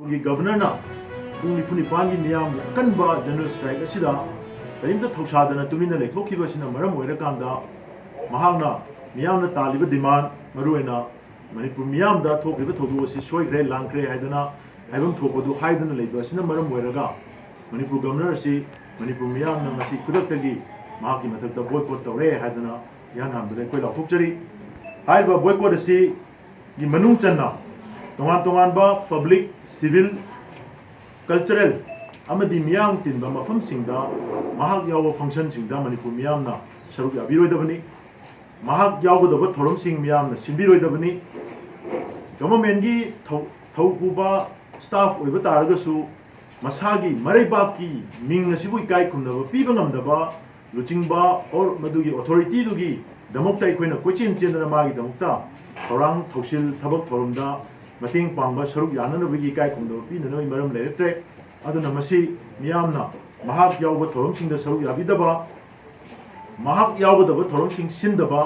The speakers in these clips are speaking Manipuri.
की गवर्नर पुंग निफु निपान की नियम कनबा जनरल स्ट्राइक असिदा करीमता थौसादना तुमिना लेथोखिबसिना मरम ओइरकांदा महांगना मियामना तालिबा डिमांड मरुएना मणिपुर मियामदा थोखिबा थौदोसी सोइग्रे लांग्रे हाइदना हाइबम थोपदु हाइदना लेबसिना मरम ओइरगा मणिपुर गवर्नर असि मणिपुर मियामना ngasi खुदक्तगी महाकी मथक्ता बॉयकॉट तौरे हाइदना यानामदे कोइ लाथोकचरी हाइबा बॉयकॉट असि की मनुंग चन्ना तोंगान तोंगानबा पब्लिक सिविल कल्चरल अमदी मियाम तिनबा मफम सिंगदा महाक याव फंक्शन सिंगदा मणिपुर मियामना सरुक याबिरोइदबनी महाक यावगदब थोरम सिंग मियामना सिंबिरोइदबनी गवर्नमेंट की थौपुबा स्टाफ ओइबा तारगसु मसागी मरैबाकी मिंग असिबु इकाय खुमनबा पीबा ngamdaba लुचिंगबा और मदुगी अथॉरिटी दुगी दमोक्ता इकोइना कोचिन चेंदना मागी दमोक्ता थौरांग थौसिल थबक थोरमदा मतेंग पांगबा सरुक याननबगी इकाय खुमनबा पीननोइ मरम लेरेत्रे अदुना मसी मियामना महाक यावबा थोरमसिंगदा सरुक याबिदबा महाक यावगदबा थोरमसिंग सिंदबा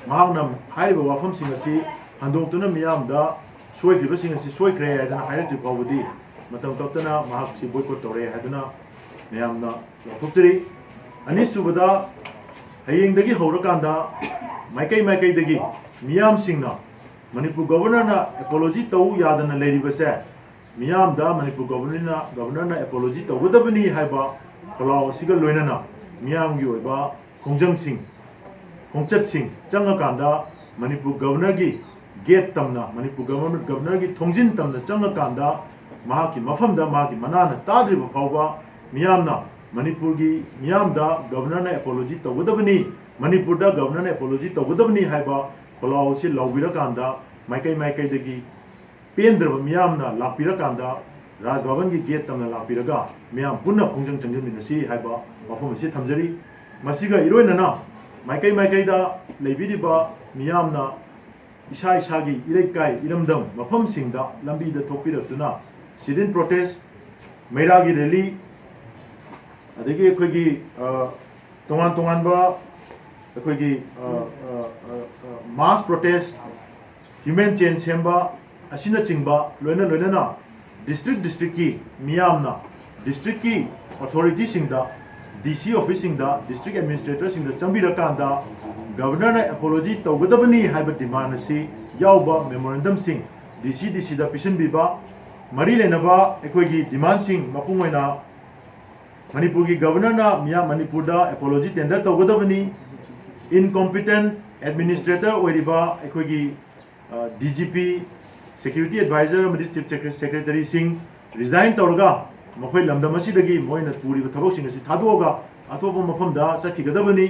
महाकना हाइबा वाफमसिंग असि हंदोक्तुना मियामदा सोइग्रिबसिंग असि सोइग्रे हाइदना हाइरक्ति फावबदी मतम कप्तना महाक सि बॉयकॉट तौरे हाइदना मियामना लाथोकचरी अनिसुबदा हयेंगदगी हौरकांदा माइकई माइकईदगी मियाम सिंगना मणिपुर गवर्नरना एपोलॉजी तौ यादना लेरिबसे मियामदा मणिपुर गवर्नरना एपोलॉजी तौगदबनी हाइबा खलाव सिगा लोइनना मियामगी ओइबा खोंजंग सिंग खोंचत सिंग चंगकांदा मणिपुर गवर्नर की गेट तमना मणिपुर गवर्नर की थोंजिन तमना चंगकांदा महाकी मफमदा महाकी मनाना ताद्रिबा फावबा मियामना मणिपुर की मियामदा गवर्नर एपोलॉजी तौगदबनी मणिपुर गवर्नर एपोलॉजी तौगदबनी हाइबा खलाव से लौबिरकांदा माइकई माइकईदगी पेंद्रब मियामना लापिरकांदा राजभवन की गेट तमना लापिरगा मियाम पुनः खोंजंग चंजमिनसी हाइबा वफम से थमजरी मसिगा इरोइनना माइकई माइकईदा लेबिरिबा मियामना इसा इसागी इरेकाई इरमदम मफम सिंगदा लंबीदा थोपिरतुना सिडिन प्रोटेस्ट मैरागी रैली अदगी अखोगी तोंगान तोंगानबा अखोगी मास प्रोटेस्ट ह्यूमन चेन सेंबा असिना चिंबा लोइना लोइना डिस्ट्रिक्ट की मियामना डिस्ट्रिक्ट की अथॉरिटी सिंगदा डीसी ऑफिस सिंगदा डिस्ट्रिक्ट एडमिनिस्ट्रेटर सिंगदा चंबिरकांदा गवर्नर एपोलॉजी तौगदबनी हाइबा डिमांड असि यावबा मेमोरेंडम सिंग डीसी दा पिसनबिबा मरी लेनबा अखोगी डिमांड सिंग मपुंगोइना मणिपुर की गवर्नर मिया मणिपुर दा एपोलॉजी टेंडर तौगदबनी इनकॉम्पिटेंट एडमिनिस्ट्रेटर ओइरिबा अखोगी DGP security adviser chief secretary सिंह रिजाइन तौरगा मखोई लमदम असिदगी मोइना पुरिबा थबकसिंग असि थादोगा अतोपा मफमदा चखिगदबनी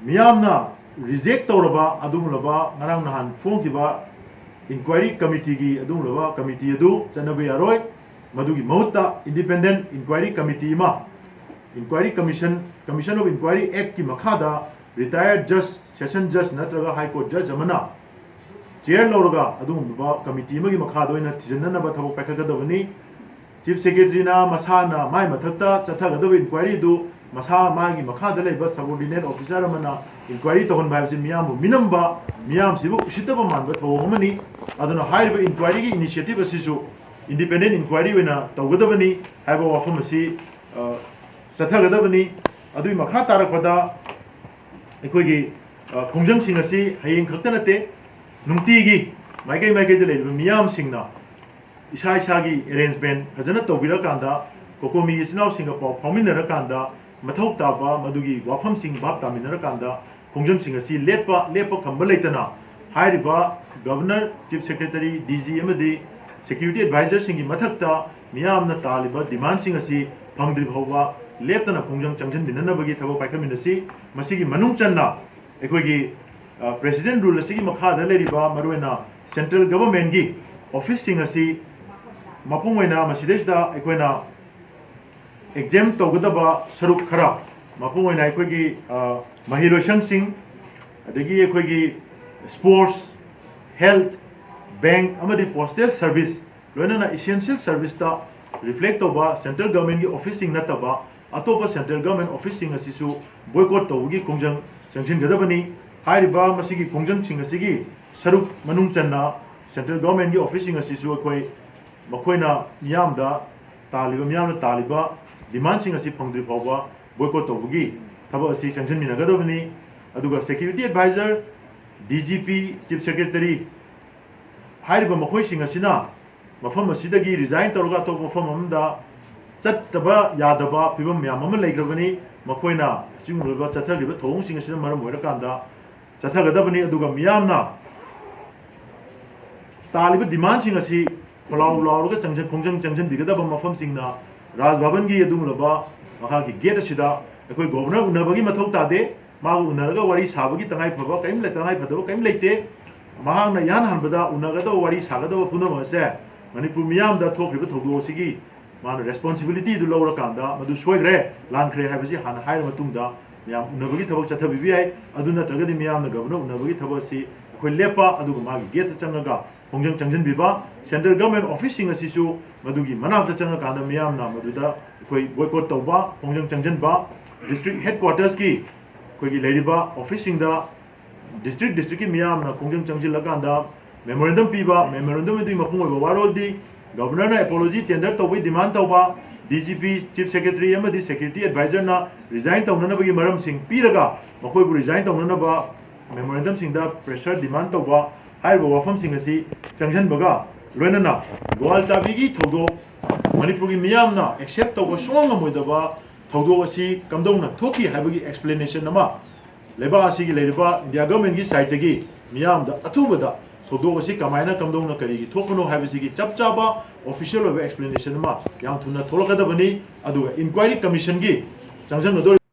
मियामना रिजेक्ट तौरबा अदुमलबा ngarang nahan फोंगिबा इंक्वायरी कमिटी की अदुमलबा कमिटी अदु चनबे यारोय मदुगी महत्ता इंडिपेंडेंट इंक्वायरी कमिटी मा inquiry commission of inquiry act की मखादा रिटायर्ड जज सेशन जज नत्रगा हाई कोर्ट जज अमना चेयर लौरगा अदुमबा कमिटी मगी मखादा ओइना थिजननबा थबक पाइखगदबनी चीफ सेक्रेटरी ना मसाना माय मथक्ता चथगदब इंक्वायरी दु मसा मागी मखादा लेबा सबऑर्डिनेट ऑफिसर अमना इंक्वायरी तोहन बायबसि मियाम मिनम्बा मियाम सिबु उसितबा मानबा थोमनी अदुना हाइबा इंक्वायरी की इनिशिएटिव असिसु इंडिपेंडेंट इंक्वायरी वेना तौगदबनी हाइबा वाफम असि चथगदबनी अदुई मखा तारकपदा अखोगी खोंजंग सिंग असि हयेंग खक्ता नते नुंगतीगी माइकई माइकईदा लेबा मियाम सिंगना इसा इसागी अरेंजमेंट फजना तौबिरकांदा कोकोमी इचनाव सिंग पाव फामिनरकांदा मथौ ताबा मदुगी वाफम सिंग बाप तामिनरकांदा खोंजंग सिंग असि लेपा खंबा लेतना हाइरिबा गवर्नर चीफ सेक्रेटरी डीजी अमदी सिक्योरिटी एडवाइजर सिंगी मथक्ता मियामना तालिबा डिमांड सिंग असि फंगद्रि भौबा लेपतना खोंजंग चंजनमिननबगी थबक पाइखमिनसी मसिगी मनुंग चन्ना एखोगी प्रेसिडेंट रूल असि मखादा लेरिबा मरुएना सेंट्रल गवर्नमेंट की ऑफिस सिंग असि मपुंगोइना मसिदेसदा एखोइना एग्जाम तौगदबा सरुक खरा मपुंगोइना एखोगी महिलोशन सिंग अदगी एखोगी स्पोर्ट्स हेल्थ बैंक अमदी पोस्टल सर्विस लोइना इसेंशियल सर्विस ता रिफ्लेक्ट तौबा सेंट्रल गवर्नमेंट की ऑफिस सिंग नतबा अतोपा सेंट्रल गवर्नमेंट ऑफिस सिंग असिसु बॉयकॉट तौगी खोंजंग चंगजिनगदबनी हाइरिबा मसिगी खोंजंग सिंग असिगी सरुक मनुंग चन्ना सेंट्रल गवर्नमेंट की ऑफिस सिंग असिसु अखोई ꯃꯈꯣꯏꯅ ꯃꯤꯌꯥꯝꯗ ꯇꯥꯜꯂꯤꯕ ꯃꯤꯌꯥꯝꯅ ꯇꯥꯜꯂꯤꯕ ꯗꯤꯃꯥꯟꯁꯤꯡ ꯑꯁꯤ ꯐꯪꯗ꯭ꯔꯤ ꯐꯥꯎꯕ ꯕꯣꯏꯀꯣꯠ ꯇꯧꯕꯒꯤ ꯊꯕꯛ ꯑꯁꯤ ꯆꯪꯁꯤꯟꯃꯤꯟꯅꯒꯗꯕꯅꯤ ꯑꯗꯨꯒ security adviser DGP chief secretary ꯍꯥꯏꯔꯤꯕ ꯃꯈꯣꯏꯁꯤꯡ ꯑꯁꯤꯅ ꯃꯐꯝ ꯑꯁꯤꯗꯒꯤ ꯔꯤꯖꯥꯏꯟ ꯇꯧꯔꯒ ꯑꯇꯣꯞꯄ ꯃꯐꯝ ꯑꯃꯗ ꯆꯠꯇꯕ ꯌꯥꯗꯕ ꯐꯤꯕꯝ ꯃꯌꯥꯝ ꯑꯃ ꯂꯩꯈ꯭ꯔꯕꯅꯤ ꯃꯈꯣꯏꯅ ꯑꯁꯤꯒꯨꯝꯂꯕ ꯆꯠꯊꯈꯤꯕ ꯊꯧꯑꯣꯡꯁꯤꯡ ꯑꯁꯤꯅ ꯃꯔꯝ ꯑꯣꯏꯔꯀꯥꯟꯗ ꯆꯠꯊꯒꯗꯕꯅꯤ ꯑꯗꯨꯒ ꯃꯤꯌꯥꯝꯅ ꯇꯥꯜꯂꯤꯕ ꯗꯤꯃꯥꯟꯁꯤꯡ ꯑꯁꯤ ꯈꯣꯜꯂꯥꯎ ꯂꯥꯎꯔꯒ ꯈꯣꯡꯖꯪ ꯆꯪꯁꯤꯟꯕꯤꯒꯗꯕ ꯃꯐꯝꯁꯤꯡꯅ ꯔꯥꯖ ꯚꯕꯟꯒꯤ ꯑꯗꯨꯒꯨꯝꯂꯕ ꯃꯈꯥꯒꯤ ꯒꯦꯠ ꯑꯁꯤꯗ ꯑꯩꯈꯣꯏ ꯒꯣꯚꯔꯅꯔ ꯎꯅꯕꯒꯤ ꯃꯊꯧ ꯇꯥꯗꯦ ꯃꯥꯕꯨ ꯎꯅꯔꯒ ꯋꯥꯔꯤ ꯁꯥꯕꯒꯤ ꯇꯉꯥꯏꯐꯕ ꯇꯉꯥꯏꯐꯗꯕ ꯀꯔꯤꯝ ꯂꯩꯇꯦ ꯃꯍꯥꯛꯅ ꯏꯍꯥꯟ ꯍꯥꯟꯕꯗ ꯎꯅꯒꯗꯕ ꯋꯥꯔꯤ ꯁꯥꯒꯗꯕ ꯄꯨꯝꯅꯃꯛ ꯑꯁꯦ ꯃꯅꯤꯄꯨꯔ ꯃꯤꯌꯥꯝꯗ ꯊꯣꯛꯈꯤꯕ ꯊꯧꯗꯣꯛ ꯑꯁꯤꯒꯤ ꯃꯥꯅ ꯔꯦꯁꯄꯣꯟꯁꯤꯕꯤꯂꯤꯇꯤꯗꯨ ꯂꯧꯔꯀꯥꯟꯗ ꯃꯗꯨ ꯁꯣꯏꯈ꯭ꯔꯦ ꯂꯥꯟꯈ꯭ꯔꯦ ꯍꯥꯏꯕꯁꯤ ꯍꯥꯟꯅ ꯍꯥꯏꯔ ꯃꯇꯨꯡꯗ ꯃꯤꯌꯥꯝ ꯎꯅꯕꯒꯤ ꯊꯕꯛ ꯆꯠꯊꯕꯤꯕ ꯌꯥꯏ ꯑꯗꯨ ꯅꯠꯇ꯭ꯔꯒꯗꯤ ꯃꯤꯌꯥꯝꯅ ꯒꯚꯔꯅꯔ ꯎꯅꯕꯒꯤ ꯊꯕꯛ ꯑꯁꯤ ꯑꯩꯈꯣꯏ ꯂꯦꯞꯄ ꯑꯗꯨꯒ ꯃꯥꯒꯤ ꯒꯦꯠꯇ ꯆꯪꯉꯒ ꯈꯣꯡꯖꯪ ꯆꯪꯁꯤꯟꯕꯤꯕ ꯁꯦꯟꯇ꯭ꯔꯦꯜ ꯒꯚꯔꯟꯃꯦꯟꯠ ꯑꯣꯐꯤꯁꯁꯤꯡ ꯑꯁꯤꯁꯨ ꯃꯗꯨꯒꯤ ꯃꯅꯥꯛꯇ ꯆꯪꯉꯀꯥꯟꯗ ꯃꯤꯌꯥꯝꯅ ꯃꯗꯨꯗ ꯑꯩꯈꯣꯏ ꯕꯣꯏꯀꯣꯠ ꯇꯧꯕ ꯈꯣꯡꯖꯪ ꯆꯪꯁꯤꯟꯕ ꯗꯤꯁꯇ꯭ꯔꯤꯛ ꯍꯦꯗꯀ꯭ꯋꯥꯔꯇꯔꯁꯀꯤ ꯑꯩꯈꯣꯏꯒꯤ ꯂꯩꯔꯤꯕ ꯑꯣꯐꯤꯁꯁꯤꯡꯗ ꯗꯤꯁꯇ꯭ꯔꯤꯛꯀꯤ ꯃꯤꯌꯥꯝꯅ ꯈꯣꯡꯖꯪ ꯆꯪꯁꯤꯜꯂꯀꯥꯟꯗ ꯃꯦꯃꯣꯔꯦꯟꯗꯝ ꯄꯤꯕ ꯃꯦꯃꯣꯔꯦꯟꯗꯝ ꯑꯗꯨꯒꯤ ꯃꯄꯨꯡ ꯑꯣꯏꯕ ꯋꯥꯔꯣꯜꯗꯤ ꯒꯚꯔꯅꯔꯅ ꯑꯦꯄꯣꯂꯣꯖꯤ ꯇꯦꯟꯗꯔ ꯇꯧꯕꯒꯤ ꯗꯤꯃꯥꯟ ꯇꯧꯕ DGP ꯆꯤꯐ ꯁꯦꯀ꯭ꯔꯦꯇꯔꯤ ꯑꯃꯗꯤ ꯁꯦꯀ꯭ꯌꯨꯔꯤꯇꯤ ꯑꯦꯗꯚꯥꯏꯖꯔꯅ ꯔꯤꯖꯥꯏꯟ ꯇꯧꯅꯅꯕꯒꯤ ꯃꯔꯝꯁꯤꯡ ꯄꯤꯔꯒ ꯃꯈꯣꯏꯕꯨ ꯔꯤꯖꯥꯏꯟ ꯇꯧꯅꯅꯕ ꯃꯦꯃꯣꯔꯦꯟꯗꯝꯁꯤꯡꯗ ꯄ꯭ꯔꯦꯁꯔ ꯗꯤꯃꯥꯟ ꯇꯧꯕ ꯍꯥꯏꯔꯤꯕ ꯋꯥꯐꯝꯁꯤꯡ ꯑꯁꯤ ꯆꯪꯁꯤꯟꯕꯒ ꯂꯣꯏꯅꯅ ꯒꯣꯋꯥꯜ ꯇꯥꯕꯤꯒꯤ ꯊꯧꯗꯣꯛ ꯃꯅꯤꯄꯨꯔꯒꯤ ꯃꯤꯌꯥꯝꯅ ꯑꯦꯛꯁꯦꯞ ꯇꯧꯕ ꯁꯨꯡꯉꯝ ꯉꯝꯃꯣꯏꯗꯕ ꯊꯧꯗꯣꯛ ꯑꯁꯤ ꯀꯝꯗꯧꯅ ꯊꯣꯛꯈꯤ ꯍꯥꯏꯕꯒꯤ ꯑꯦꯛꯁꯄ꯭ꯂꯦꯅꯦꯁꯟ ꯑꯃ ꯂꯩꯕꯥꯛ ꯑꯁꯤꯒꯤ ꯂꯩꯔꯤꯕ ꯏꯟꯗꯤꯌꯥ ꯒꯚꯔꯟꯃꯦꯟꯠꯀꯤ ꯁꯥꯏꯠꯇꯒꯤ ꯃꯤꯌꯥꯝꯗ ꯑꯊꯨꯕꯗ ꯊꯧꯗꯣꯛ ꯑꯁꯤ ꯀꯝꯗꯧꯅ ꯀꯔꯤꯒꯤ ꯊꯣꯛꯄꯅꯣ ꯍꯥꯏꯕꯁꯤꯒꯤ ꯆꯞ ꯆꯥꯕ ꯑꯣꯐꯤꯁꯤꯌꯦꯜ ꯑꯣꯏꯕ ꯑꯦꯛꯁꯄ꯭ꯂꯦꯅꯦꯁꯟ ꯑꯃ ꯌꯥꯝ ꯊꯨꯅ ꯊꯣꯛꯂꯛꯀꯗꯕꯅꯤ ꯑꯗꯨꯒ ꯏꯟꯀ꯭ꯋꯥꯏꯔꯤ ꯀꯃꯤꯁꯟꯒꯤ ꯆꯪꯁꯤꯟꯒꯗꯧꯔꯤꯕ